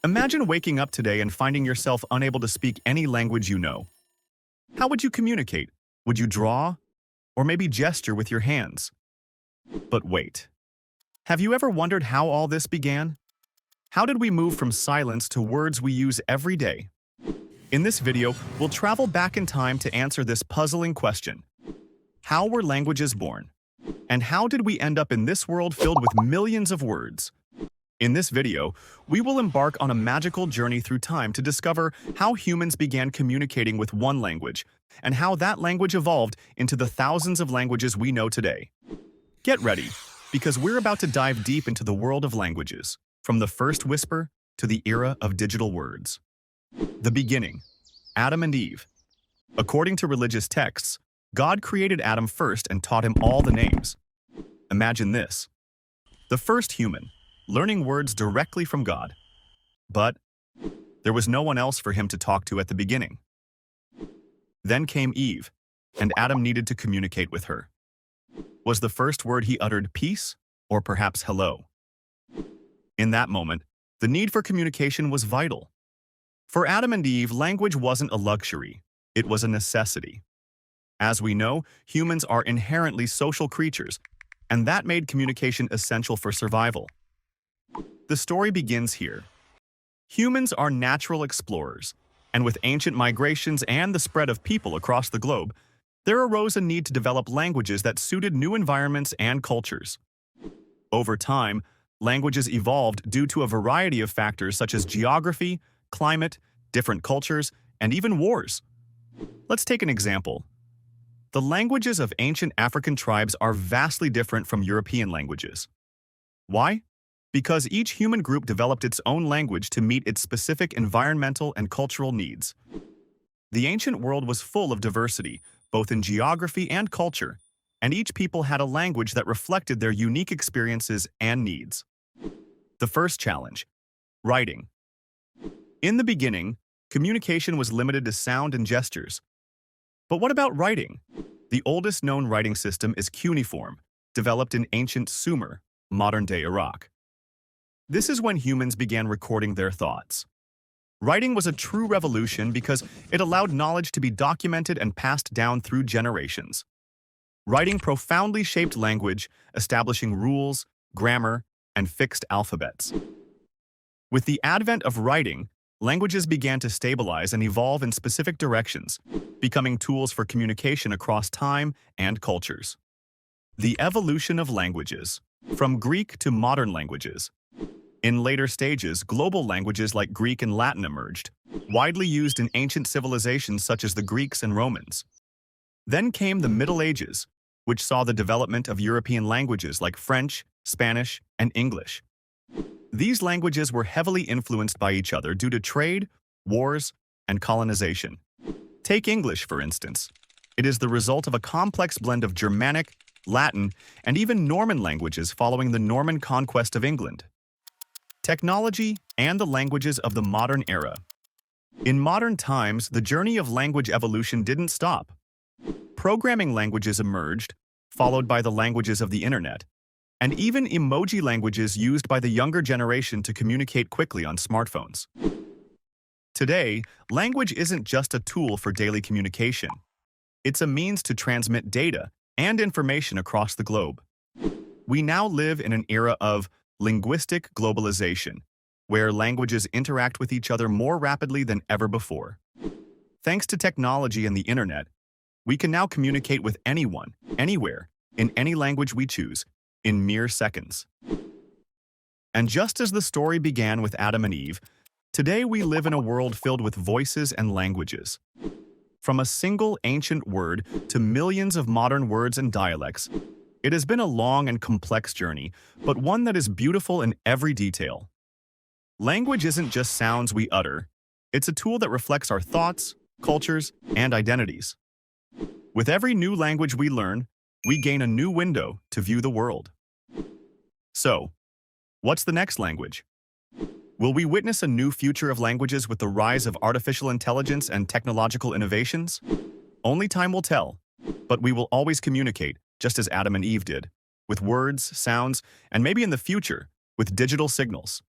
Imagine waking up today and finding yourself unable to speak any language you know. How would you communicate? Would you draw? Or maybe gesture with your hands? But wait. Have you ever wondered how all this began? How did we move from silence to words we use every day? In this video, we'll travel back in time to answer this puzzling question. How were languages born? And how did we end up in this world filled with millions of words? In this video, we will embark on a magical journey through time to discover how humans began communicating with one language and how that language evolved into the thousands of languages we know today. Get ready, because we're about to dive deep into the world of languages, from the first whisper to the era of digital words. The beginning, Adam and Eve. According to religious texts, God created Adam first and taught him all the names. Imagine this: the first human, learning words directly from God. But there was no one else for him to talk to at the beginning. Then came Eve, and Adam needed to communicate with her. Was the first word he uttered peace, or perhaps hello? In that moment, the need for communication was vital. For Adam and Eve, language wasn't a luxury, it was a necessity. As we know, humans are inherently social creatures, and that made communication essential for survival. The story begins here. Humans are natural explorers, and with ancient migrations and the spread of people across the globe, there arose a need to develop languages that suited new environments and cultures. Over time, languages evolved due to a variety of factors such as geography, climate, different cultures, and even wars. Let's take an example. The languages of ancient African tribes are vastly different from European languages. Why? Because each human group developed its own language to meet its specific environmental and cultural needs. The ancient world was full of diversity, both in geography and culture, and each people had a language that reflected their unique experiences and needs. The first challenge: writing. In the beginning, communication was limited to sound and gestures. But what about writing? The oldest known writing system is cuneiform, developed in ancient Sumer, modern-day Iraq. This is when humans began recording their thoughts. Writing was a true revolution because it allowed knowledge to be documented and passed down through generations. Writing profoundly shaped language, establishing rules, grammar, and fixed alphabets. With the advent of writing, languages began to stabilize and evolve in specific directions, becoming tools for communication across time and cultures. The evolution of languages, from Greek to modern languages. In later stages, global languages like Greek and Latin emerged, widely used in ancient civilizations such as the Greeks and Romans. Then came the Middle Ages, which saw the development of European languages like French, Spanish, and English. These languages were heavily influenced by each other due to trade, wars, and colonization. Take English, for instance. It is the result of a complex blend of Germanic, Latin, and even Norman languages following the Norman conquest of England. Technology and the languages of the modern era. In modern times, the journey of language evolution didn't stop. Programming languages emerged, followed by the languages of the internet, and even emoji languages used by the younger generation to communicate quickly on smartphones. Today, language isn't just a tool for daily communication. It's a means to transmit data and information across the globe. We now live in an era of linguistic globalization, where languages interact with each other more rapidly than ever before. Thanks to technology and the internet, we can now communicate with anyone, anywhere, in any language we choose, in mere seconds. And just as the story began with Adam and Eve, today we live in a world filled with voices and languages. From a single ancient word to millions of modern words and dialects, it has been a long and complex journey, but one that is beautiful in every detail. Language isn't just sounds we utter. It's a tool that reflects our thoughts, cultures, and identities. With every new language we learn, we gain a new window to view the world. So, what's the next language? Will we witness a new future of languages with the rise of artificial intelligence and technological innovations? Only time will tell, but we will always communicate, just as Adam and Eve did, with words, sounds, and maybe in the future, with digital signals.